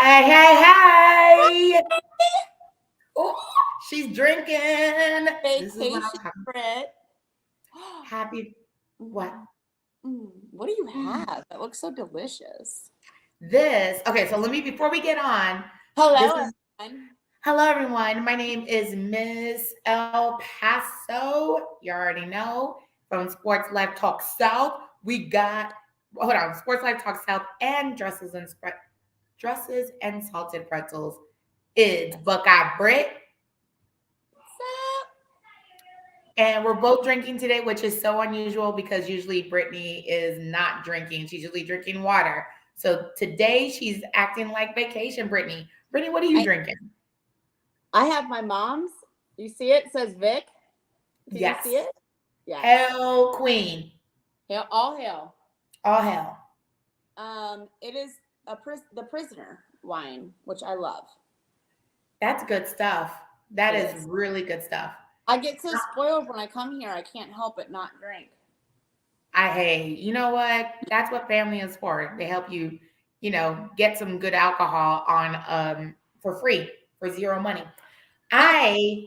Hey. Oh, she's drinking. This is what Vacation, I'm talking about. Brit. Happy. What? What do you have? That looks so delicious. Okay, so before we get on, Hello, everyone. hello, everyone. My name is Ms. El Paso. You already know from Sports Life Talk South. We got, Sports Life Talk South and Dresses and Salted Pretzels. It's Buckeye Brit. And we're both drinking today, which is so unusual because usually Brittany is not drinking. She's usually drinking water. So today she's acting like vacation, Brittany. Brittany, what are you drinking? I have my mom's. You see it? It says Vic. Do you see it? Yeah. Hail Queen. Hail, all hail. All hail. It is the Prisoner wine, which I love. That's good stuff. That is really good stuff. I get so spoiled when I come here. I can't help it not drink. You know what? That's what family is for. They help you, get some good alcohol on for free, for zero money. I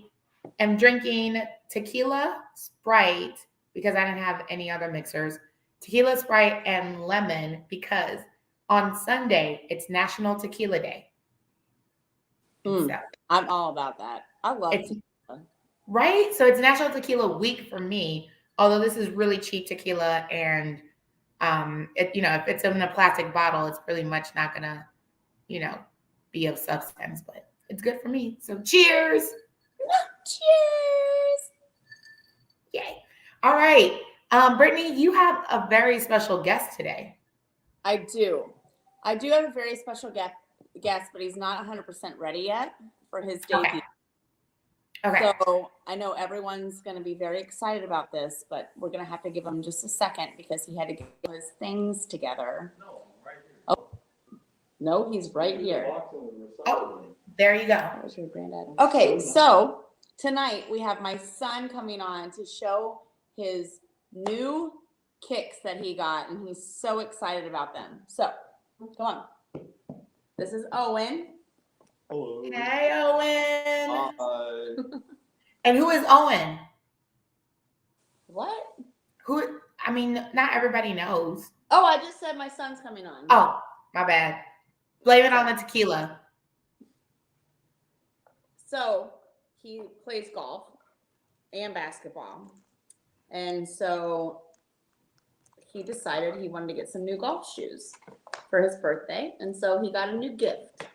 am drinking tequila, Sprite, because I didn't have any other mixers. Tequila, Sprite, and lemon because on Sunday it's National Tequila Day. So, I'm all about that. I love tequila. Right? So it's National Tequila Week for me, although this is really cheap tequila and if it's in a plastic bottle, it's pretty much not gonna, be of substance, but it's good for me. So cheers. Cheers. Yay. All right. Brittany, you have a very special guest today. I do have a very special guest, but he's not 100% ready yet for his debut. Okay. So I know everyone's going to be very excited about this, but we're going to have to give him just a second because he had to get his things together. No, right here. Oh, no, he's right here. Oh, there you go. Where's your granddad? Okay, so tonight we have my son coming on to show his new kicks that he got, and he's so excited about them. So, come on. This is Owen. Hello. Hey, Owen. Hi. And who is Owen? What? Not everybody knows. Oh, I just said my son's coming on. Oh, my bad. Blame it on the tequila. So, he plays golf and basketball. And so, he decided he wanted to get some new golf shoes for his birthday. And so, he got a new gift.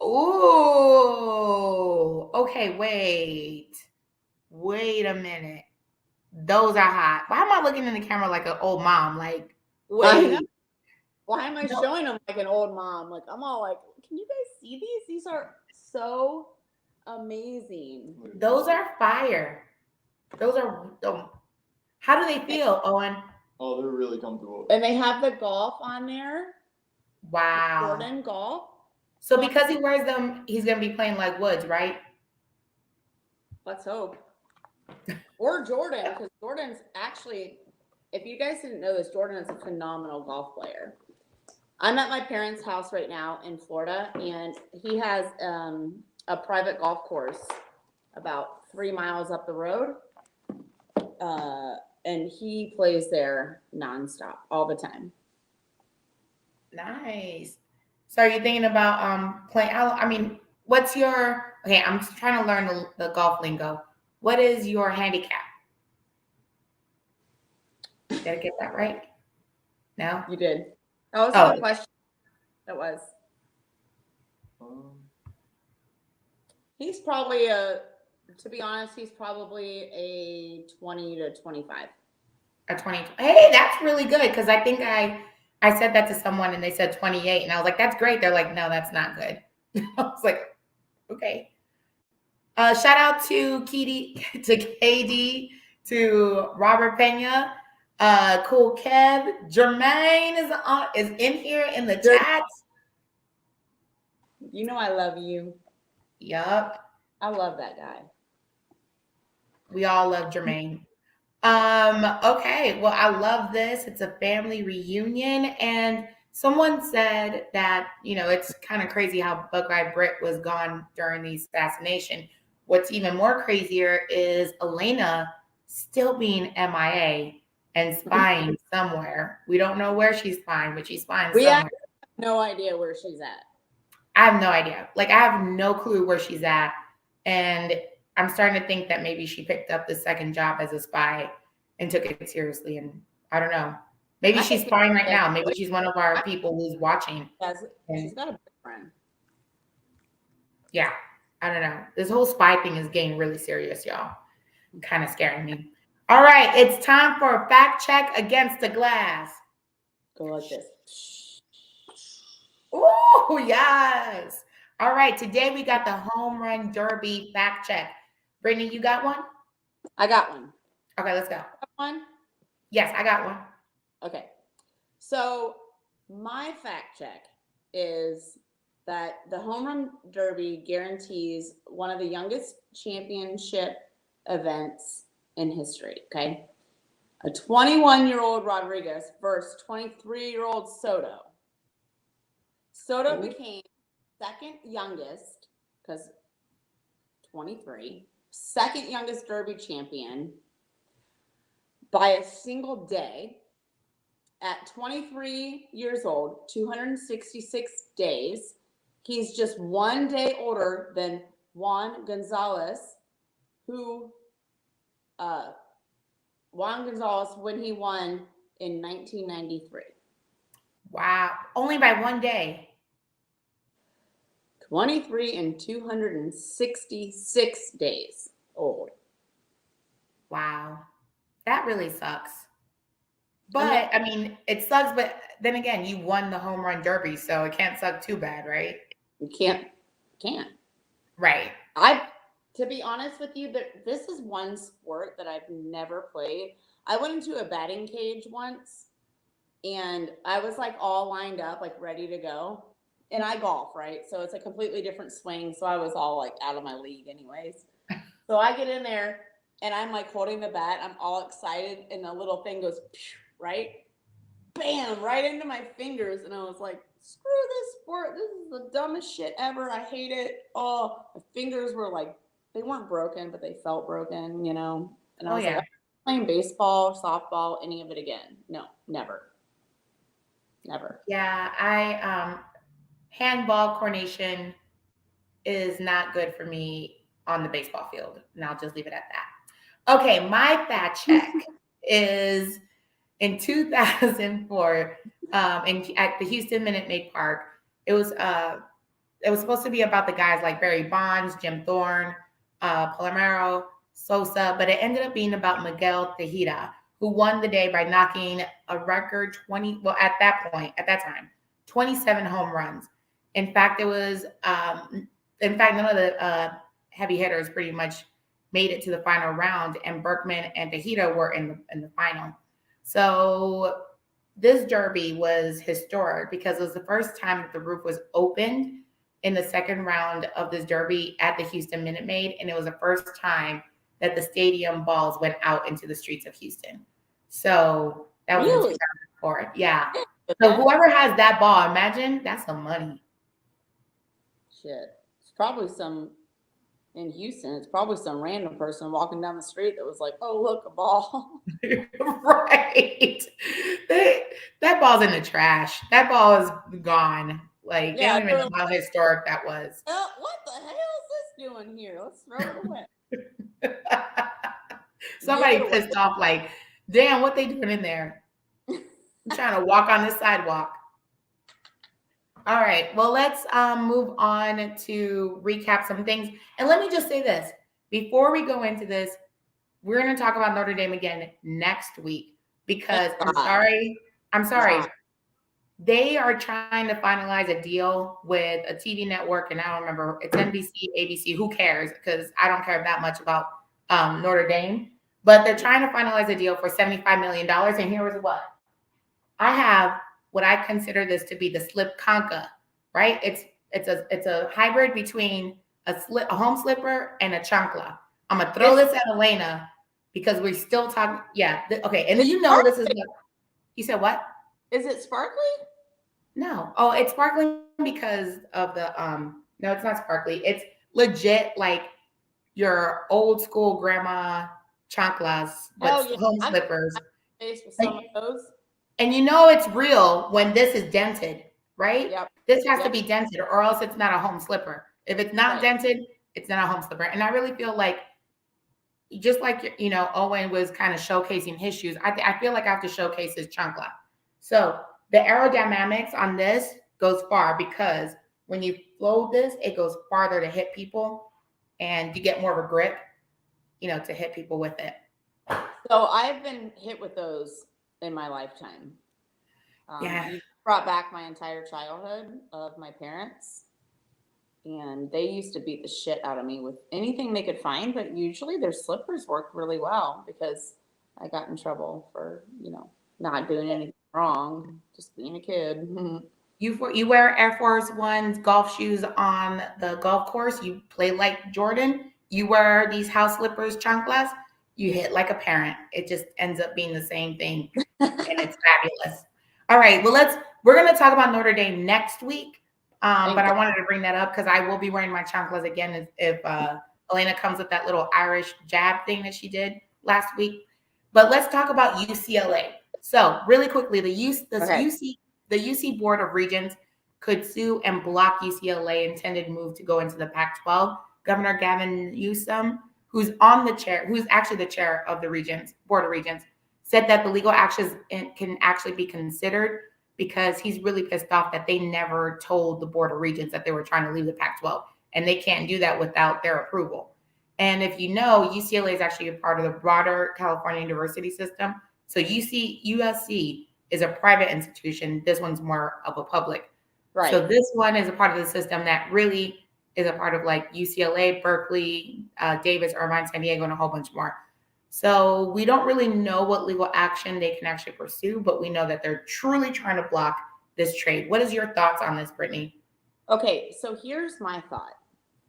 Oh, okay. Wait a minute. Those are hot. Why am I looking in the camera like an old mom? Like, wait. Why am I showing them like an old mom? Like, I'm all like, can you guys see these? These are so amazing. Those are fire. How do they feel, Owen? Oh, they're really comfortable. And they have the golf on there. Wow. Jordan golf. So because he wears them, he's going to be playing like Woods, right? Let's hope. Or Jordan, because Jordan's actually, if you guys didn't know this, Jordan is a phenomenal golf player. I'm at my parents' house right now in Florida, and he has a private golf course about 3 miles up the road. And he plays there nonstop all the time. Nice. So are you thinking about playing? What's your? Okay, I'm trying to learn the golf lingo. What is your handicap? Did I get that right? No, you did. That was a question. That was. He's probably to be honest, he's probably a 20 to 25. A 20. Hey, that's really good because I think I said that to someone and they said 28 and I was like, that's great. They're like, no, that's not good. I was like, okay. Shout out to KD, to Robert Pena, Cool Kev, Jermaine is in here in the chat. You know I love you. Yup. I love that guy. We all love Jermaine. Okay, well, I love this. It's a family reunion. And Someone said that, it's kind of crazy how Buckeye Britt was gone during the assassination. What's even more crazier is Elena still being MIA and spying somewhere. We don't know where she's spying, but she's spying We somewhere. have no idea where she's at. I have no idea. Like, I have no clue where she's at. And I'm starting to think that maybe she picked up the second job as a spy and took it seriously. And I don't know. Maybe she's spying right now. Maybe she's one of our people who's watching. She's got a boyfriend. Yeah, I don't know. This whole spy thing is getting really serious, y'all. Kind of scaring me. All right, it's time for a fact check against the glass. Go like this. Oh, yes. All right, today we got the home run derby fact check. Brittany, you got one? I got one. Okay, let's go. Got one? Yes, I got one. Okay. So my fact check is that the home run derby guarantees one of the youngest championship events in history. Okay. A 21-year-old Rodriguez versus 23-year-old Soto. Soto became second youngest, because 23, second youngest derby champion by a single day. At 23 years old, 266 days, he's just 1 day older than Juan Gonzalez, when he won in 1993. Wow. Only by 1 day. 23 and 266 days old. Wow. That really sucks. But, I mean, it sucks, but then again, you won the home run derby, so it can't suck too bad, right? You can't. Right. To be honest with you, this is one sport that I've never played. I went into a batting cage once, and I was like all lined up, like ready to go. And I golf, right? So it's a completely different swing. So I was all like out of my league anyways. So I get in there, and I'm like holding the bat. I'm all excited, and the little thing goes, right? Bam, right into my fingers. And I was like, screw this sport. This is the dumbest shit ever. I hate it. Oh, my fingers were like, they weren't broken, but they felt broken, And I was like, I'm not playing baseball, softball, any of it again. No, never. Never. Yeah, handball coordination is not good for me on the baseball field. And I'll just leave it at that. Okay, my fact check is in 2004, at the Houston Minute Maid Park. It was supposed to be about the guys like Barry Bonds, Jim Thorne, Palomero, Sosa, but it ended up being about Miguel Tejeda, who won the day by knocking a record 27 home runs. In fact, none of the heavy hitters pretty much made it to the final round, and Berkman and Tejeda were in the final. So this derby was historic because it was the first time that the roof was opened in the second round of this derby at the Houston Minute Maid, and it was the first time that the stadium balls went out into the streets of Houston. So that was in 2004. Yeah. So whoever has that ball, imagine that's some money. Shit. It's probably in Houston, it's probably some random person walking down the street that was like, oh, look, a ball. Right. That ball's in the trash. That ball is gone. Like, they don't even know how historic that was. What the hell is this doing here? Let's throw it away. Somebody pissed off, like, damn, what they doing in there? I'm trying to walk on this sidewalk. All right. Well, let's move on to recap some things. And let me just say this. Before we go into this, we're going to talk about Notre Dame again next week because I'm sorry. They are trying to finalize a deal with a TV network, and I don't remember. It's NBC, ABC. Who cares? Because I don't care that much about Notre Dame. But they're trying to finalize a deal for $75 million. And here is what. I have what I consider this to be the slip conca, right? It's a hybrid between a home slipper and a chancla. I'm gonna throw this at Elena because we're still talking. Yeah, okay. And then this is. You said what? Is it sparkly? No. Oh, it's sparkling because of the no, it's not sparkly. It's legit like your old school grandma chanclas, but Oh yeah, home I've slippers. faced with some And, of those. and you know it's real when this is dented, right? Yep. This has to Yep. be dented or else it's not a home slipper. If it's not Right. dented, it's not a home slipper. And I really feel like just like Owen was kind of showcasing his shoes, I feel like I have to showcase his chancla. So the aerodynamics on this goes far because when you float this, it goes farther to hit people, and you get more of a grip, to hit people with it. So I've been hit with those in my lifetime. Yeah. You brought back my entire childhood of my parents, and they used to beat the shit out of me with anything they could find, but usually their slippers worked really well because I got in trouble for, not doing anything wrong, just being a kid. You wear Air Force Ones golf shoes on the golf course. You play like Jordan. You wear these house slippers, chanclas. You hit like a parent. It just ends up being the same thing, and it's fabulous. All right, well we're gonna talk about Notre Dame next week. Thank But I God. wanted to bring that up because I will be wearing my chanclas again if Elena comes with that little Irish jab thing that she did last week. But let's talk about UCLA. So really quickly, Okay. the UC Board of Regents could sue and block UCLA intended move to go into the Pac-12. Governor Gavin Newsom, who's actually the chair of the Board of Regents, said that the legal actions can actually be considered because he's really pissed off that they never told the Board of Regents that they were trying to leave the Pac-12, and they can't do that without their approval. And if you know, UCLA is actually a part of the broader California university system. So USC is a private institution. This one's more of a public. Right. So this one is a part of the system that really is a part of like UCLA, Berkeley, Davis, Irvine, San Diego, and a whole bunch more. So we don't really know what legal action they can actually pursue, but we know that they're truly trying to block this trade. What is your thoughts on this, Brittany? Okay, so here's my thought.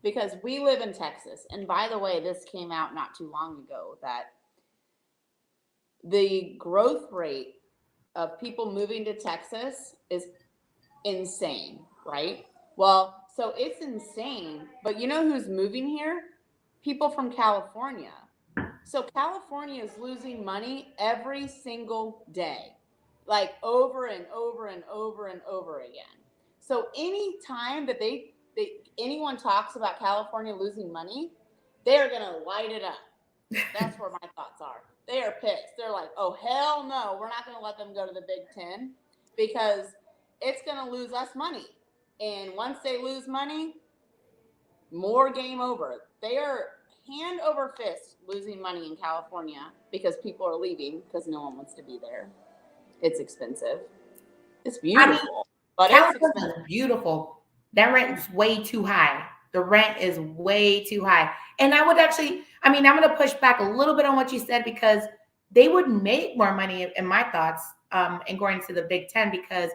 Because we live in Texas, and by the way, this came out not too long ago that the growth rate of people moving to Texas is insane, right? Well, so it's insane, but you know who's moving here? People from California. So California is losing money every single day, like over and over and over and over again. So any time that anyone talks about California losing money, they're gonna light it up. That's where my thoughts are. They are pissed. They're like, oh hell no, we're not gonna let them go to the Big Ten because it's gonna lose us money. And once they lose money, more game over. They are hand over fist losing money in California because people are leaving because no one wants to be there. It's expensive. It's beautiful, but it's California expensive. is beautiful. That rent is way too high. The rent is way too high. And I'm going to push back a little bit on what you said because they would make more money, in my thoughts, in going to the Big Ten because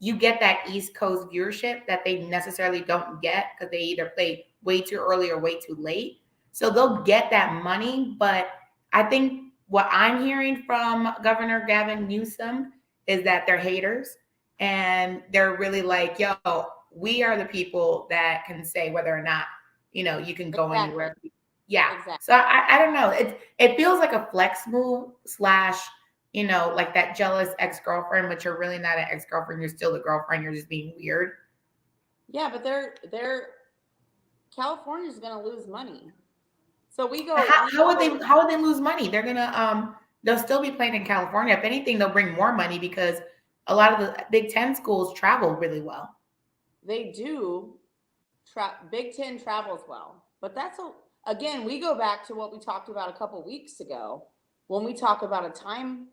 you get that East Coast viewership that they necessarily don't get because they either play way too early or way too late. So they'll get that money. But I think what I'm hearing from Governor Gavin Newsom is that they're haters and they're really like, yo, we are the people that can say whether or not, you can go anywhere. Yeah. Exactly. So I don't know. It feels like a flex move / like that jealous ex-girlfriend, but you're really not an ex-girlfriend. You're still the girlfriend. You're just being weird. Yeah, but California's gonna lose money. So we go. How would they lose money? They're gonna they'll still be playing in California. If anything, they'll bring more money because a lot of the Big Ten schools travel really well. They do. Big Ten travels well, but again, we go back to what we talked about a couple weeks ago when we talk about a time,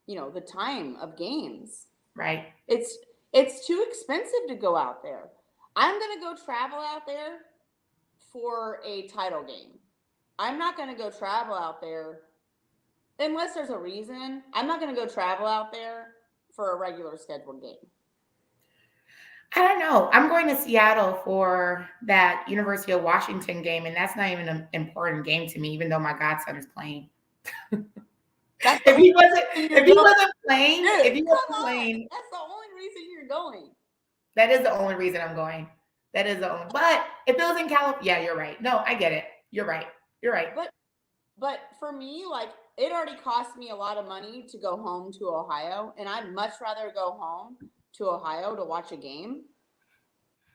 the time of games. Right. It's too expensive to go out there. I'm gonna go travel out there for a title game. I'm not gonna go travel out there unless there's a reason. I'm not gonna go travel out there for a regular scheduled game. I don't know. I'm going to Seattle for that University of Washington game, and that's not even an important game to me, even though my godson is playing. If he wasn't playing, that's the only reason you're going. That is the only reason I'm going. That is the only. But if it was in California, yeah, you're right. No, I get it. You're right. You're right. But for me, like it already cost me a lot of money to go home to Ohio, and I'd much rather go home to Ohio to watch a game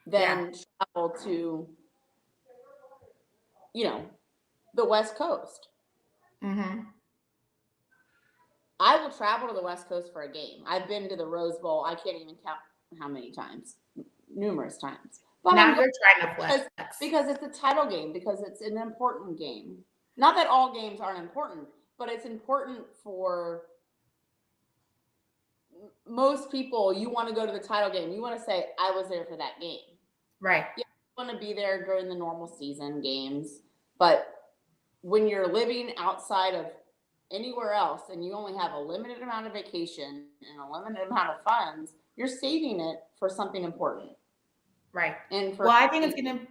Yeah. than travel to, the West Coast. Mm-hmm. I will travel to the West Coast for a game. I've been to the Rose Bowl. I can't even count how many times, numerous times. But Now I'm you're trying to because, flex. because it's a title game, because it's an important game. Not that all games aren't important, but it's important for most people. You want to go to the title game. You want to say, I was there for that game. Right. You want to be there during the normal season games. But when you're living outside of anywhere else and you only have a limited amount of vacation and a limited amount of funds, you're saving it for something important. Right. And for Well, I think it's gonna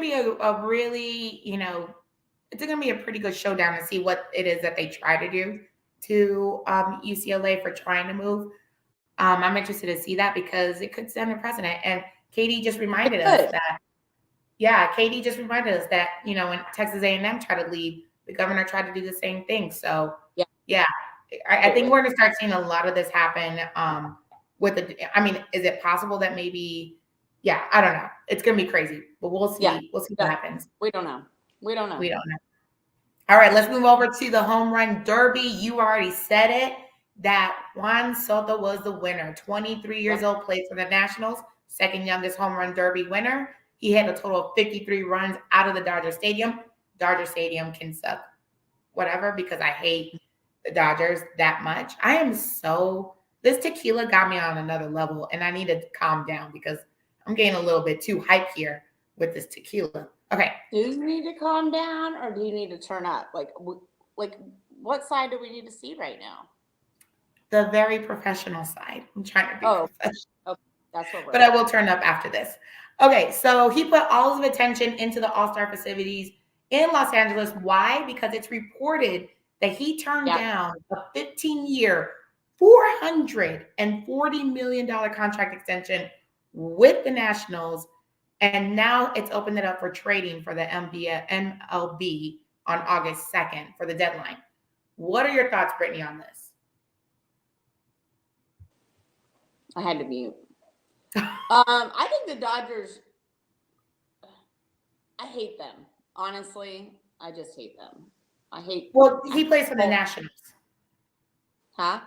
be a really, it's gonna be a pretty good showdown to see what it is that they try to do to UCLA for trying to move. I'm interested to see that because it could set a precedent. And Katie just reminded us that, Katie just reminded us that, when Texas A&M tried to leave, the governor tried to do the same thing. So, yeah, I think we're going to start seeing a lot of this happen. Is it possible that maybe, I don't know. It's going to be crazy, but we'll see. Yeah. We'll see what happens. We don't know. We don't know. All right, let's move over to the home run derby. You already said it, that Juan Soto was the winner. 23 years old, played for the Nationals, second youngest home run derby winner. He had a total of 53 runs out of the Dodger Stadium. Dodger Stadium can suck whatever because I hate the Dodgers that much. This tequila got me on another level, and I need to calm down because I'm getting a little bit too hype here with this tequila. Okay. Do you need to calm down or do you need to turn up? Like what side do we need to see right now? The very professional side. I'm trying to be professional. Okay. That's what we're But I will turn up after this. Okay, so he put all of his attention into the All-Star festivities in Los Angeles. Why? Because it's reported that he turned down a 15-year, $440 million contract extension with the Nationals, and now it's opened it up for trading for the MLB on August 2nd for the deadline. What are your thoughts, Brittany, on this? I had to mute. I think the Dodgers, I hate them. Honestly, I just hate them. Well, he plays for the Nationals. Huh?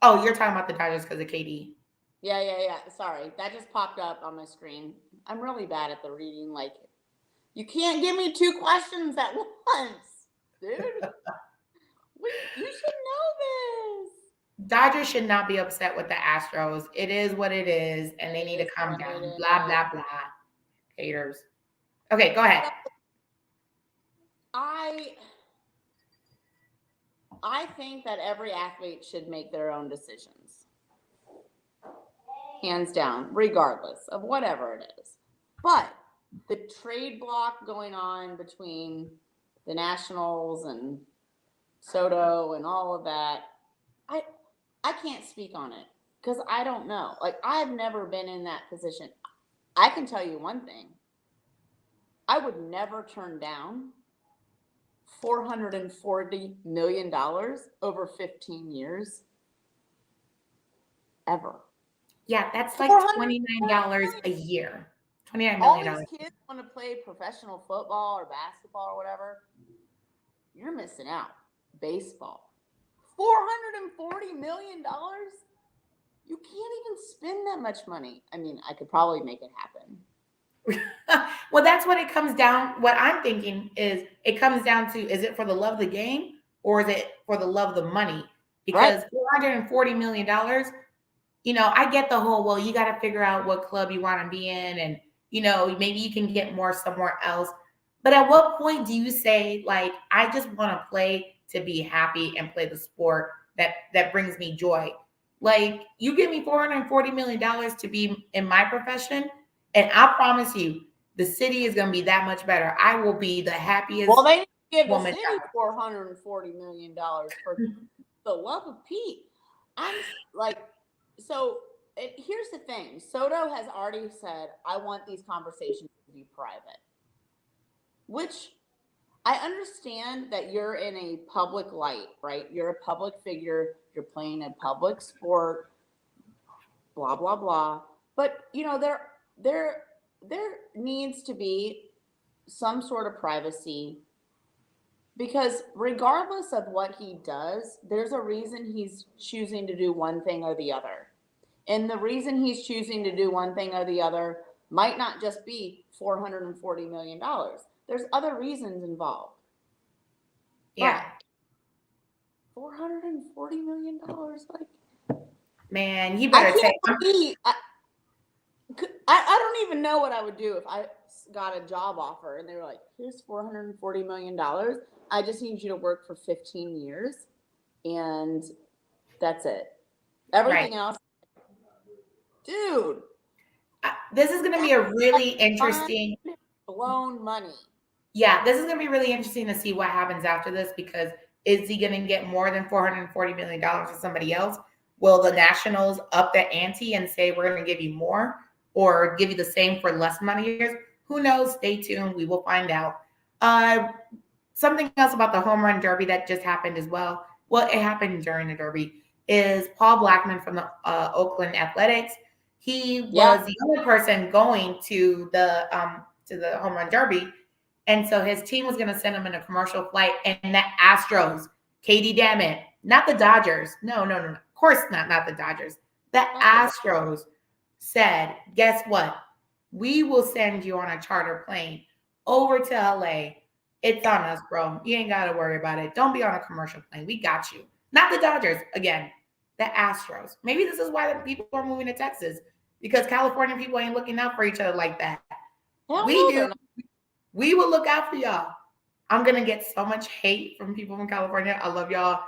Oh, you're talking about the Dodgers because of KD. Yeah. Sorry. That just popped up on my screen. I'm really bad at the reading. Like, you can't give me two questions at once, dude. You should know this. Dodgers should not be upset with the Astros. It is what it is, and they need to calm down. Blah, blah, blah. Haters. Okay, go ahead. I think that every athlete should make their own decisions. Hands down, regardless of whatever it is. But the trade block going on between the Nationals and Soto and all of that, I can't speak on it because I don't know. Like, I've never been in that position. I can tell you one thing. I would never turn down $440 million over 15 years. Ever. Yeah, that's like $29 a year. $29 million. All these kids want to play professional football or basketball or whatever. You're missing out. Baseball. $440 million? You can't even spend that much money. I mean, I could probably make it happen. Well, that's what it comes down. What I'm thinking is it comes down to, is it for the love of the game or is it for the love of the money? Because $440 million, I get the whole, well, you got to figure out what club you want to be in and, maybe you can get more somewhere else. But at what point do you say, like, I just want to play to be happy and play the sport that brings me joy? Like, you give me $440 million to be in my profession, and I promise you, the city is going to be that much better. I will be the happiest. Well, they give the woman city $440 million for the love of Pete. I'm like, so here's the thing. Soto has already said, I want these conversations to be private, which I understand that you're in a public light, right? You're a public figure. You're playing a public sport, blah, blah, blah. But, there needs to be some sort of privacy because regardless of what he does, there's a reason he's choosing to do one thing or the other. And the reason he's choosing to do one thing or the other might not just be $440 million. There's other reasons involved. Yeah. But $440 million, like, Man, you I better can't take. believe, I don't even know what I would do if I got a job offer and they were like, here's $440 million. I just need you to work for 15 years and that's it. Everything else, dude, This is going to be a really interesting. blown money. Yeah, this is going to be really interesting to see what happens after this because is he going to get more than $440 million to somebody else? Will the Nationals up the ante and say we're going to give you more or give you the same for less amount of years? Who knows? Stay tuned. We will find out. Something else about the home run derby that just happened as well. Well, it happened during the derby. Is Paul Blackman from the Oakland Athletics. He was the only person going to the home run derby. And so his team was going to send him in a commercial flight. And the Astros, Katie Dammit, not the Dodgers. No. Of course not the Dodgers. The Astros said, guess what? We will send you on a charter plane over to LA. It's on us, bro. You ain't got to worry about it. Don't be on a commercial plane. We got you. Not the Dodgers. Again, the Astros. Maybe this is why the people are moving to Texas because California people ain't looking out for each other like that. We do. We will look out for y'all. I'm going to get so much hate from people from California. I love y'all.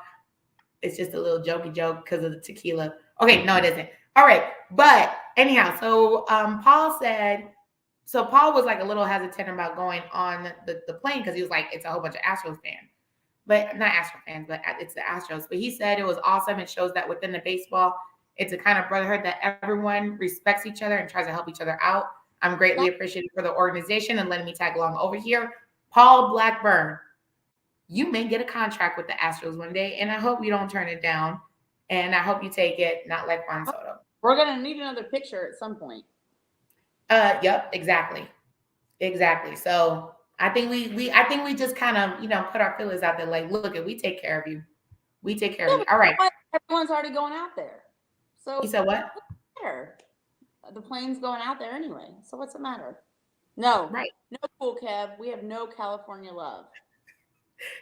It's just a little jokey joke because of the tequila. Okay, no, it isn't. All right. But anyhow, so Paul was like a little hesitant about going on the plane because he was like, it's a whole bunch of Astros fans. But not Astros fans, but it's the Astros. But he said it was awesome. It shows that within the baseball, it's a kind of brotherhood that everyone respects each other and tries to help each other out. I'm greatly appreciated for the organization and letting me tag along over here. Paul Blackburn, you may get a contract with the Astros one day, and I hope you don't turn it down. And I hope you take it, not like Juan Soto. We're gonna need another picture at some point. Yep, exactly. So I think we just kind of put our feelers out there, like, look, we take care of you. We take care of you. All right. Everyone's already going out there. So you said what? The plane's going out there anyway. So what's the matter? No. Right. No cool, Kev. We have no California love.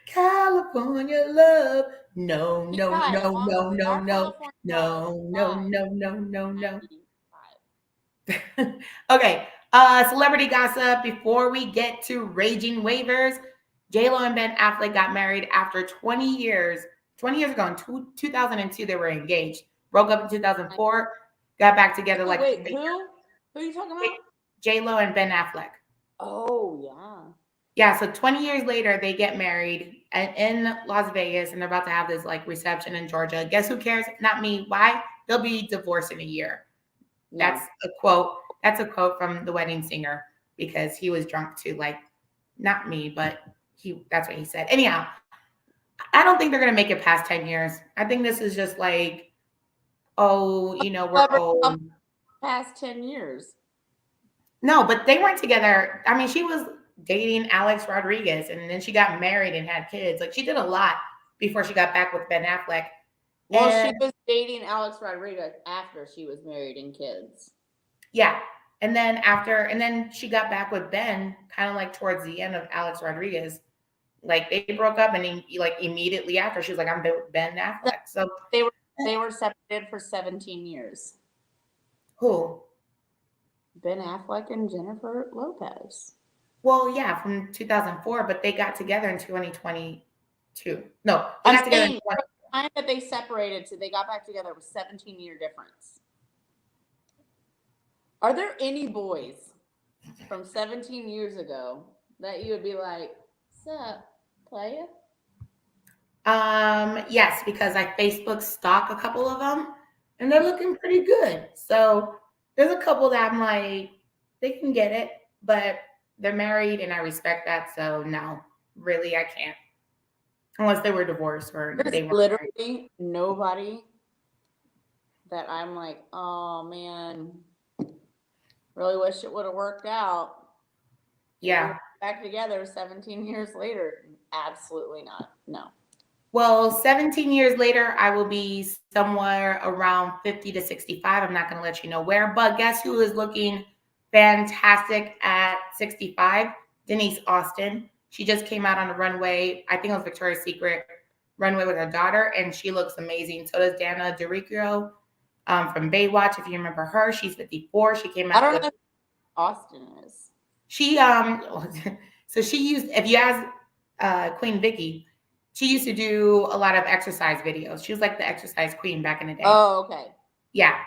California love. No. Okay. Celebrity gossip. Before we get to raging waivers, J-Lo and Ben Affleck got married after 20 years. 20 years ago in 2002, they were engaged. Broke up in 2004. Got back together like. Wait, who? Who are you talking about? J-Lo and Ben Affleck. Oh, yeah. Yeah, so 20 years later, they get married in Las Vegas, and they're about to have this like reception in Georgia. Guess who cares? Not me. Why? They'll be divorced in a year. No. That's a quote. That's a quote from The Wedding Singer because he was drunk too. Like, not me, but that's what he said. Anyhow, I don't think they're going to make it past 10 years. I think this is just like, we're old. Past 10 years. No, but they weren't together. I mean, she was dating Alex Rodriguez, and then she got married and had kids. Like, she did a lot before she got back with Ben Affleck. Well, she was dating Alex Rodriguez after she was married and kids. Yeah. And then she got back with Ben kind of like towards the end of Alex Rodriguez. Like, they broke up, and immediately after, she was like, I'm Ben Affleck. So they were separated for 17 years. Who? Ben Affleck and Jennifer Lopez. Well, yeah, from 2004, but they got together in 2022. No, they got together in the time that they separated to they got back together was 17-year difference. Are there any boys from 17 years ago that you would be like, sup, playa? Yes, because I Facebook stalk a couple of them, and they're looking pretty good. So there's a couple that I'm like, they can get it, but they're married and I respect that. So no, really, I can't. Unless they were divorced or There's they weren't married. literally nobody that I'm like, oh man, really wish it would have worked out. Yeah. Back together 17 years later. Absolutely not. No. Well, 17 years later, I will be somewhere around 50 to 65. I'm not going to let you know where, but guess who is looking fantastic at 65? Denise Austin. She just came out on the runway. I think it was Victoria's Secret runway with her daughter, and she looks amazing. So does Dana DeRiccio from Baywatch. If you remember her, she's 54. She came out. I don't know who Austin is. She so she used, if you ask Queen Vicky, she used to do a lot of exercise videos. She was like the exercise queen back in the day. Oh, okay. Yeah.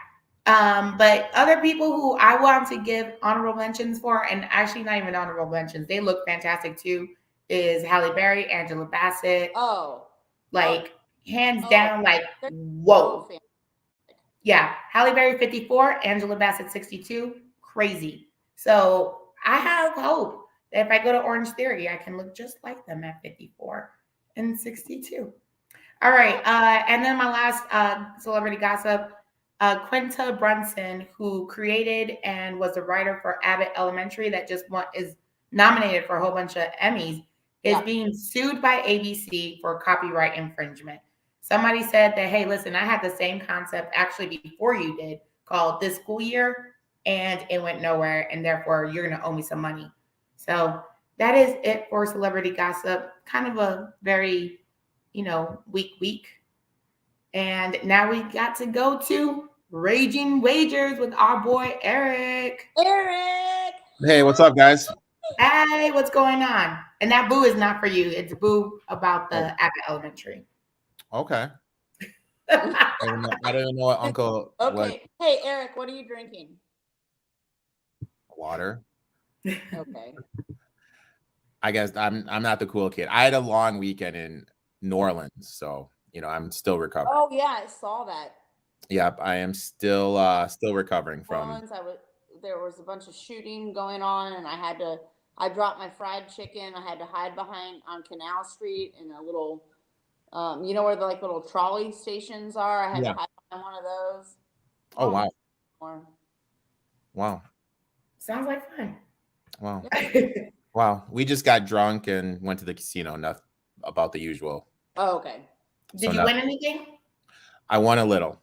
But other people who I want to give honorable mentions for, and actually not even honorable mentions, they look fantastic too, is Halle Berry, Angela Bassett. Oh. Like hands down, like they're whoa. so Yeah. Halle Berry 54, Angela Bassett 62. Crazy. So I have hope that if I go to Orange Theory, I can look just like them at 54 and 62. All right. And then my last celebrity gossip, Quinta Brunson, who created and was the writer for Abbott Elementary that just is nominated for a whole bunch of Emmys, is being sued by ABC for copyright infringement. Somebody said that, hey, listen, I had the same concept actually before you did called This School Year, and it went nowhere, and therefore you're going to owe me some money. So that is it for celebrity gossip. Kind of a very, week. And now we got to go to Raging Wagers with our boy Eric. Eric! Hey, what's up, guys? Hey, what's going on? And that boo is not for you. It's boo about the Abbott Elementary. Okay. I don't even know what Uncle. Okay. What, hey, Eric, what are you drinking? water. Okay. I guess I'm not the cool kid. I had a long weekend in New Orleans, so I'm still recovering. Oh yeah, I saw that. Yep, I am still recovering from. Orleans, there was a bunch of shooting going on, and I dropped my fried chicken. I had to hide behind on Canal Street in a little, where the little trolley stations are. I had to hide behind one of those. Oh wow! More. Wow! Sounds like fun. Wow! Wow! We just got drunk and went to the casino. Nothing about the usual. Oh, okay. Did you win anything? I won a little.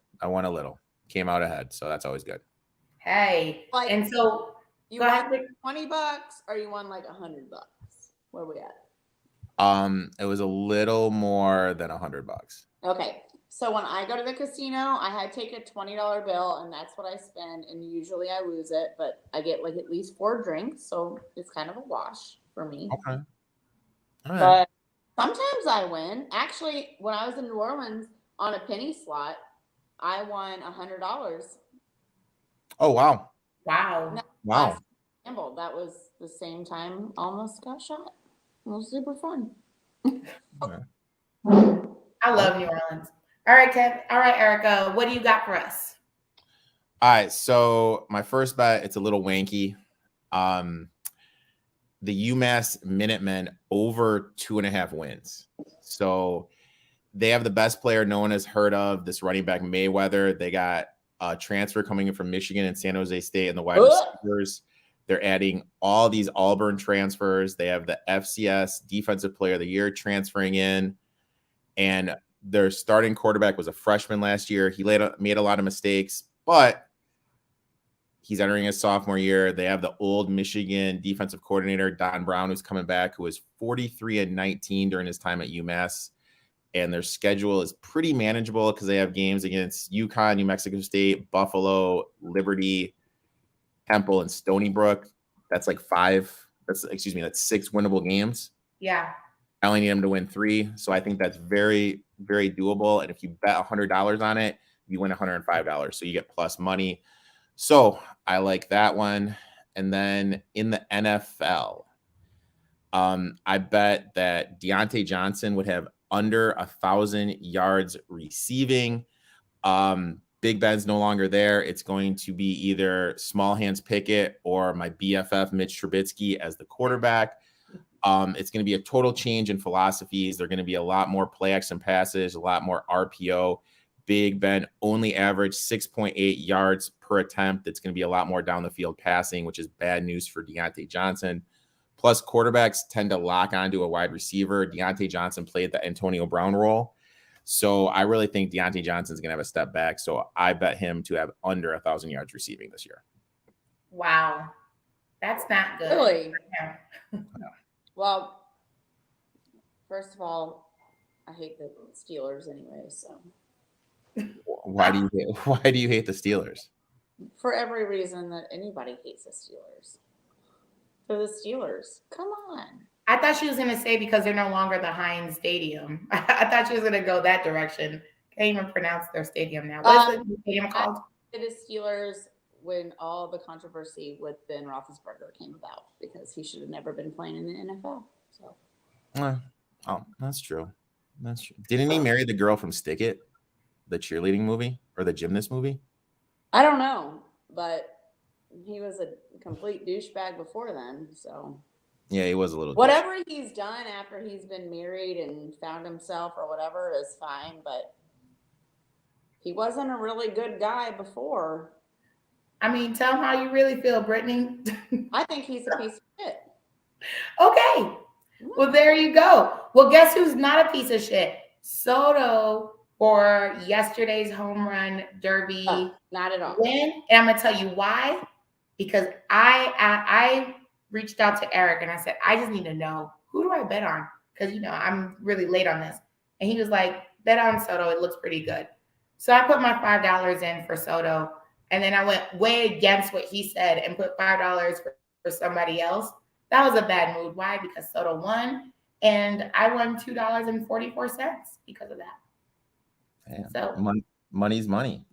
Came out ahead, so that's always good. Hey, and so you won $20 or you won like $100? Where are we at? It was a little more than $100. Okay. So when I go to the casino, I take a $20 bill and that's what I spend. And usually I lose it, but I get at least 4 drinks. So it's kind of a wash for me. Okay. All right. But sometimes I win. Actually, when I was in New Orleans on a penny slot, I won $100. Oh, wow. Wow. Gamble. That was the same time I almost got shot. It was super fun. Okay. I love New Orleans. All right, Kev. All right, Erica, what do you got for us? All right. So my first bet, it's a little wanky. The UMass Minutemen over 2.5 wins. So they have the best player no one has heard of, this running back Mayweather. They got a transfer coming in from Michigan and San Jose State and the wide receivers. They're adding all these Auburn transfers. They have the FCS Defensive Player of the Year transferring in. And their starting quarterback was a freshman last year. He made a lot of mistakes, but he's entering his sophomore year. They have the old Michigan defensive coordinator, Don Brown, who's coming back, who was 43-19 during his time at UMass. And their schedule is pretty manageable because they have games against UConn, New Mexico State, Buffalo, Liberty, Temple, and Stony Brook. That's like 6 winnable games. Yeah. I only need them to win 3. So I think that's very, very doable. And if you bet $100 on it, you win $105. So you get plus money. So I like that one. And then in the NFL, I bet that Deontay Johnson would have under 1,000 yards receiving. Big Ben's no longer there. It's going to be either Small Hands Pickett or my BFF Mitch Trubisky as the quarterback. It's going to be a total change in philosophies. They're going to be a lot more play action passes, a lot more RPO. Big Ben only averaged 6.8 yards per attempt. It's going to be a lot more down the field passing, which is bad news for Deontay Johnson. Plus, quarterbacks tend to lock onto a wide receiver. Deontay Johnson played the Antonio Brown role. So I really think Deontay Johnson's going to have a step back. So I bet him to have under 1,000 yards receiving this year. Wow. That's not good. Really? Yeah. Well, first of all, I hate the Steelers anyway, so Why do you hate the Steelers? for every reason that anybody hates the Steelers. For the Steelers, come on. I thought she was going to say because they're no longer the Heinz Stadium. I thought she was going to go that direction. Can't even pronounce their stadium now. What's the stadium called? It is Steelers when all the controversy with Ben Roethlisberger came about because he should have never been playing in the NFL. So. Oh, that's true. That's true. Didn't he marry the girl from Stick It, the cheerleading movie or the gymnast movie? I don't know, but he was a complete douchebag before then. So Yeah, he was a little. Whatever he's done after he's been married and found himself or whatever is fine, but he wasn't a really good guy before. I mean, tell him how you really feel, Brittany. I think he's a piece of shit. Okay. Well, there you go. Well, guess who's not a piece of shit? Soto for yesterday's home run derby Not at all. win. And I'm going to tell you why. Because I reached out to Eric and I said, I just need to know, who do I bet on? Because, I'm really late on this. And he was like, bet on Soto. It looks pretty good. So I put my $5 in for Soto. And then I went way against what he said and put $5 for somebody else. That was a bad move. Why? Because Soto won. And I won $2.44 because of that. Yeah. So money's money.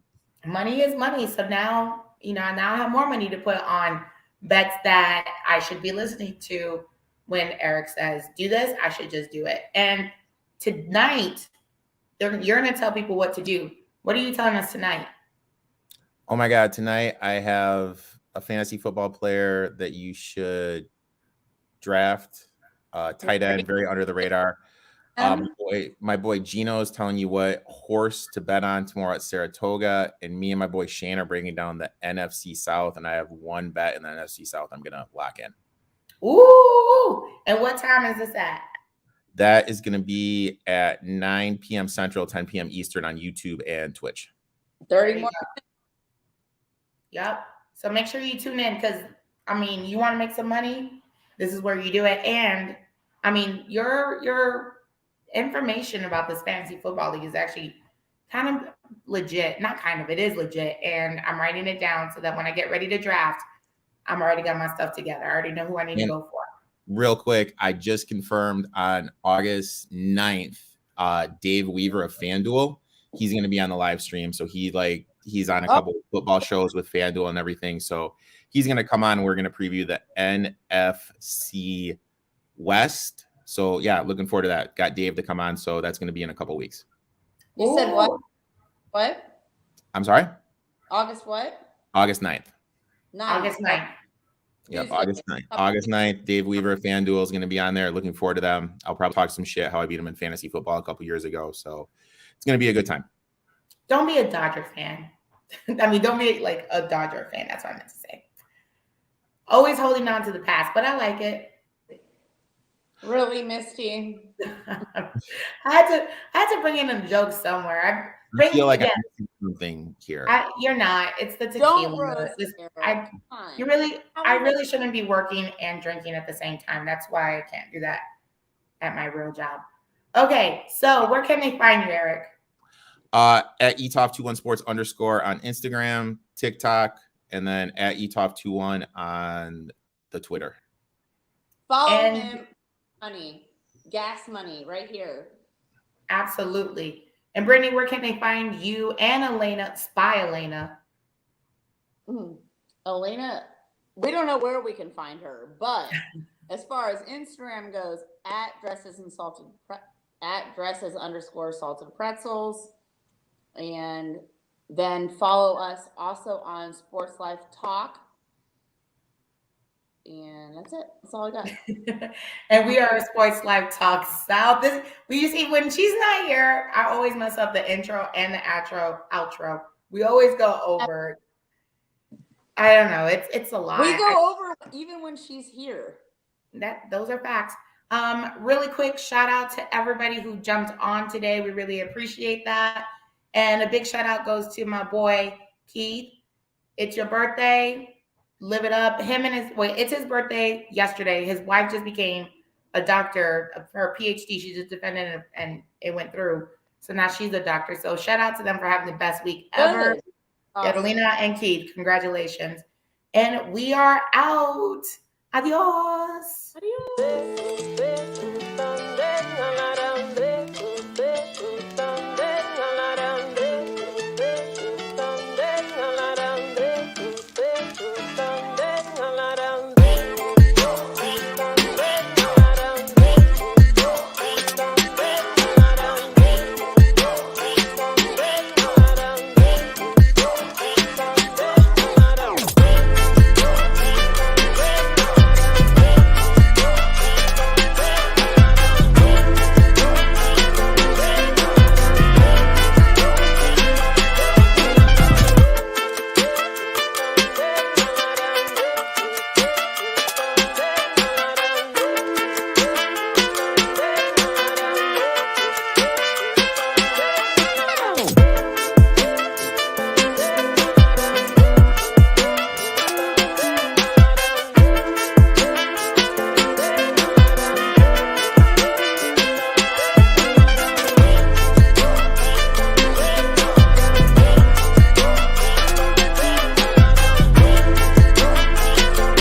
Money is money. So now, now I have more money to put on bets that I should be listening to when Eric says, do this, I should just do it. And tonight, you're going to tell people what to do. What are you telling us tonight? Oh my God. Tonight I have a fantasy football player that you should draft, tight end, very under the radar. My boy Gino is telling you what horse to bet on tomorrow at Saratoga, and me and my boy Shane are breaking down the NFC South, and I have one bet in the NFC South I'm gonna lock in. Ooh! And what time is this at? That is gonna be at 9 p.m. Central, 10 p.m. Eastern on YouTube and Twitch. 30 more. Yep. So make sure you tune in because, you want to make some money. This is where you do it. And, your information about this fantasy football league is actually kind of legit. Not kind of, it is legit. And I'm writing it down so that when I get ready to draft, I'm already got my stuff together. I already know who I need to go for. Real quick, I just confirmed on August 9th, Dave Weaver of FanDuel, he's going to be on the live stream. So he's on a couple of football shows with FanDuel and everything. So he's going to come on and we're going to preview the NFC West. So yeah, looking forward to that. Got Dave to come on. So that's going to be in a couple of weeks. You said what? What? I'm sorry? August what? August 9th. August 9th. Yep, August 9th. August 9th, Dave Weaver of FanDuel is going to be on there. Looking forward to them. I'll probably talk some shit how I beat him in fantasy football a couple years ago. So it's going to be a good time. Don't be a Dodger fan. Don't be like a Dodger fan. That's what I meant to say. Always holding on to the past, but I like it. Really, Misty? I had to bring in a joke somewhere. I feel like I'm missing something here. You're not. It's the tequila. I really shouldn't be working and drinking at the same time. That's why I can't do that at my real job. Okay, so where can they find you, Eric? At etop21sports _ on Instagram, TikTok, and then at etop21 on the Twitter. Follow him. Money, gas money, right here. Absolutely. And Brittany, where can they find you and Elena, Spy Elena? Elena, we don't know where we can find her, but as far as Instagram goes, at dresses _ salted pretzels, and Then follow us also on SportsLifeTalk. And that's it. That's all I got. And we are Sports Life Talk South. You see, when she's not here, I always mess up the intro and the outro. We always go over. I don't know. It's a lot. We go over even when she's here. Those are facts. Really quick shout out to everybody who jumped on today. We really appreciate that. And a big shout out goes to my boy Keith. It's your birthday. Live it up. It's his birthday yesterday. His wife just became a doctor. Her PhD, she just defended it and it went through. So now she's a doctor. So shout out to them for having the best week ever. Awesome. Catalina and Keith, congratulations. And we are out. Adios. Adios.